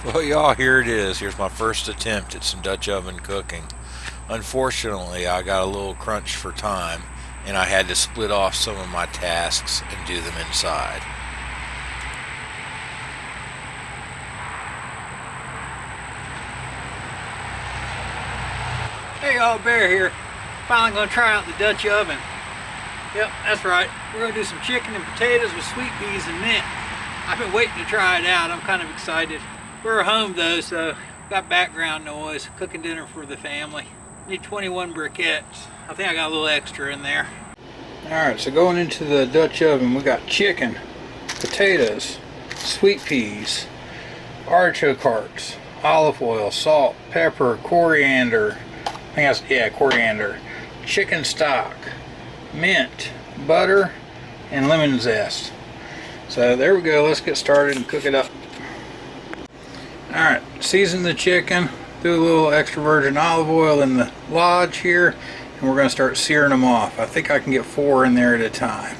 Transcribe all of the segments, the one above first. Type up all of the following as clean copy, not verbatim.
Well, y'all, here it is. Here's my first attempt at some Dutch oven cooking. Unfortunately, I got a little crunch for time, and I had to split off some of my tasks and do them inside. Hey y'all, Bear here. Finally gonna try out the Dutch oven. Yep, that's right. We're gonna do some chicken and potatoes with sweet peas and mint. I've been waiting to try it out. I'm kind of excited. We're home though, so got background noise. Cooking dinner for the family. Need 21 briquettes. I think I got a little extra in there. Alright, so going into the Dutch oven, we got chicken, potatoes, sweet peas, artichoke hearts, olive oil, salt, pepper, coriander. I think that's, yeah, coriander, chicken stock, mint, butter, and lemon zest. So there we go. Let's get started and cook it up. Alright, season the chicken, do a little extra virgin olive oil in the lodge here, and we're going to start searing them off. I think I can get 4 in there at a time.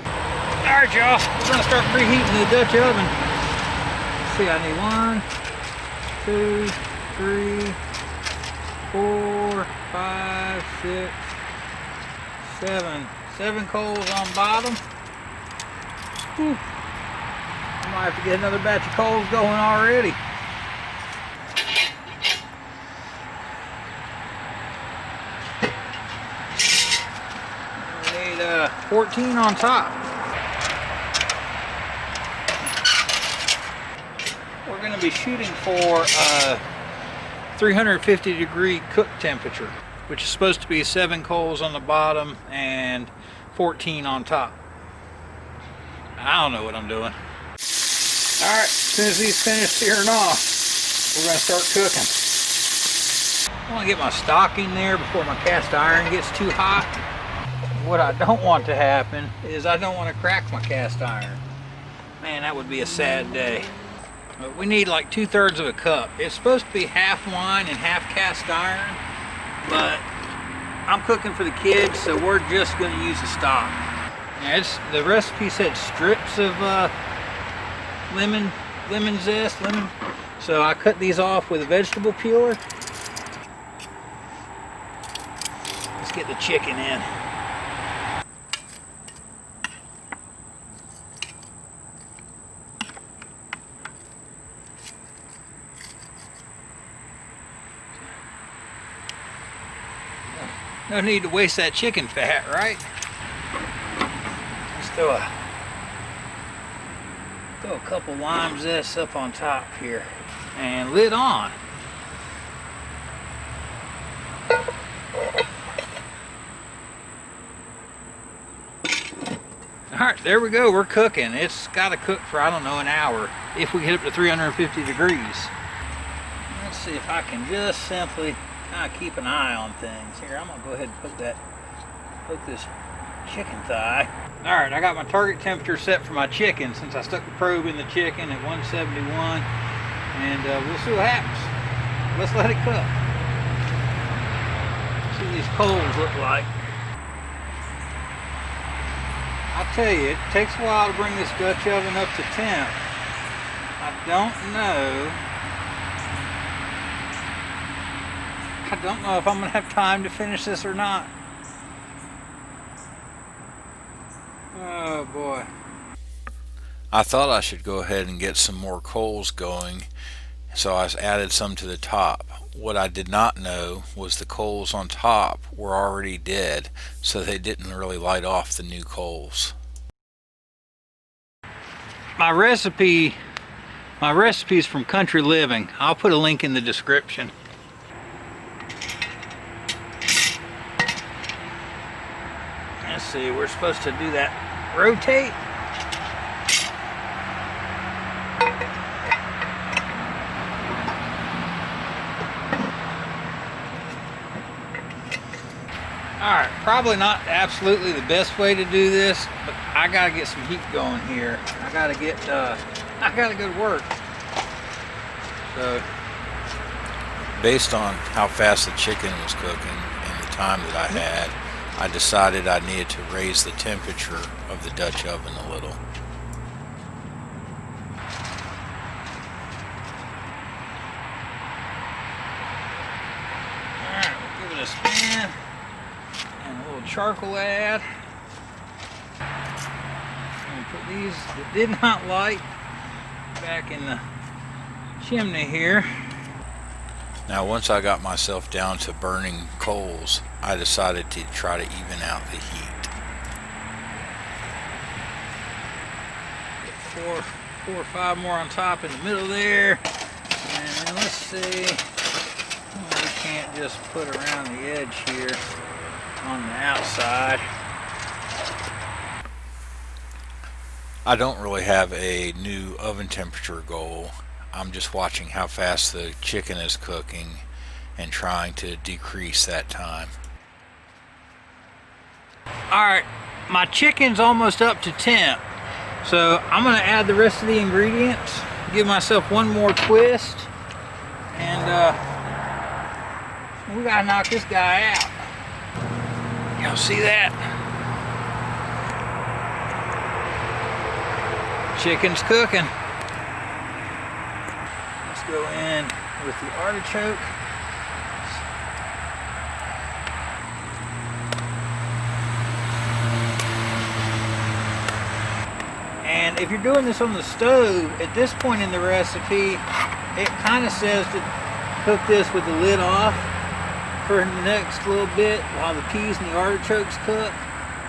Alright y'all, we're going to start preheating the Dutch oven. Let's see, I need 1, 2, 3, 4, 5, 6, 7. 7 coals on bottom. Whew. I might have to get another batch of coals going already. We need 14 on top. We're going to be shooting for 350 degree cook temperature, which is supposed to be 7 coals on the bottom and 14 on top. I don't know what I'm doing. Alright, as soon as these finish searing off, we're going to start cooking. I want to get my stock in there before my cast iron gets too hot. What I don't want to happen is I don't want to crack my cast iron. Man, that would be a sad day. But we need like 2/3 of a cup. It's supposed to be half wine and half cast iron, but I'm cooking for the kids, so we're just going to use the stock. Now the recipe said strips of lemon zest, so I cut these off with a vegetable peeler. Let's get the chicken in. No need to waste that chicken fat, right? Let's throw a couple lime zests up on top here and lid on. Alright, there we go. We're cooking. It's got to cook for, I don't know, an hour if we get up to 350 degrees. Let's see if I can just simply kind of keep an eye on things. Here, I'm going to go ahead and poke this chicken thigh. Alright, I got my target temperature set for my chicken since I stuck the probe in the chicken at 171, and we'll see what happens. Let's let it cook. See what these coals look like. I'll tell you, it takes a while to bring this Dutch oven up to temp. I don't know if I'm going to have time to finish this or not. Oh boy. I thought I should go ahead and get some more coals going, so I added some to the top. What I did not know was the coals on top were already dead, so they didn't really light off the new coals. My recipe's from Country Living. I'll put a link in the description. Let's see, we're supposed to do that. Rotate. Alright, probably not absolutely the best way to do this, but I gotta get some heat going here. I gotta go to work. So, based on how fast the chicken was cooking and the time that I had, I decided I needed to raise the temperature of the Dutch oven a little. in. And a little charcoal add. And put these that did not light back in the chimney here. Now once I got myself down to burning coals, I decided to try to even out the heat. Get four or five more on top in the middle there. And let's see, we can't just put around the edge here on the outside. I don't really have a new oven temperature goal. I'm just watching how fast the chicken is cooking and trying to decrease that time. Alright, my chicken's almost up to temp. So I'm going to add the rest of the ingredients, give myself one more twist, and we got to knock this guy out. Y'all see that? Chicken's cooking. Let's go in with the artichoke. And if you're doing this on the stove, at this point in the recipe, it kind of says to cook this with the lid off for the next little bit while the peas and the artichokes cook.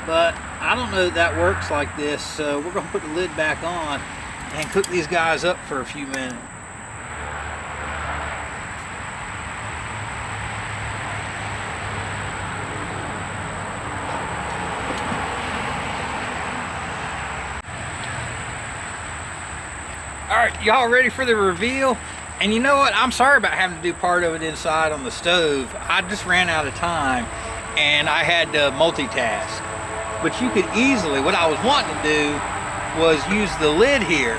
But I don't know that works like this, so we're going to put the lid back on and cook these guys up for a few minutes. Alright, y'all ready for the reveal? And you know what? I'm sorry about having to do part of it inside on the stove. I just ran out of time and I had to multitask. But you could easily, what I was wanting to do was use the lid here,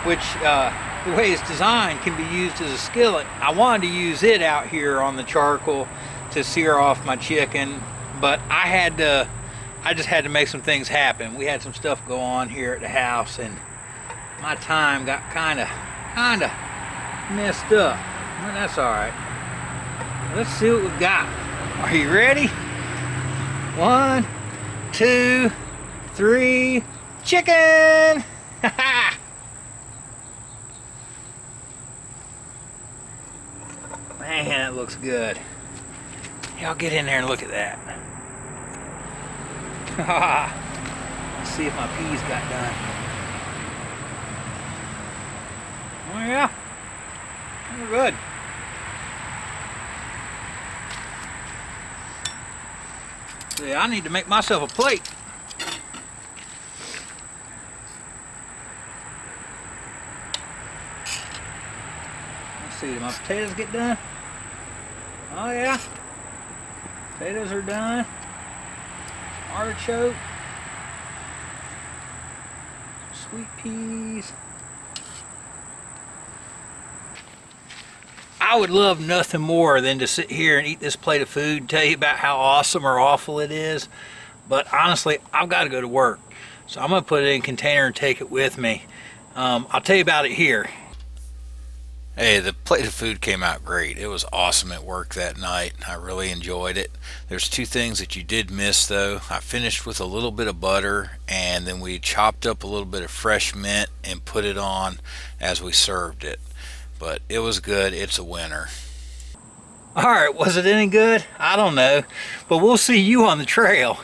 which the way it's designed can be used as a skillet. I wanted to use it out here on the charcoal to sear off my chicken, but I just had to make some things happen. We had some stuff go on here at the house and my time got kind of messed up. Well, that's all right. Let's see what we got. Are you ready? 1, 2, 3, chicken! Man, that looks good. Y'all get in there and look at that. Let's see if my peas got done. Oh yeah, they're good. See, I need to make myself a plate. Let's see, did my potatoes get done? Oh yeah, potatoes are done. Artichoke, sweet peas. I would love nothing more than to sit here and eat this plate of food and tell you about how awesome or awful it is. But honestly, I've got to go to work. So I'm going to put it in a container and take it with me. I'll tell you about it here. Hey, the plate of food came out great. It was awesome at work that night. I really enjoyed it. There's two things that you did miss though. I finished with a little bit of butter and then we chopped up a little bit of fresh mint and put it on as we served it. But it was good. It's a winner. All right, was it any good? I don't know, but we'll see you on the trail.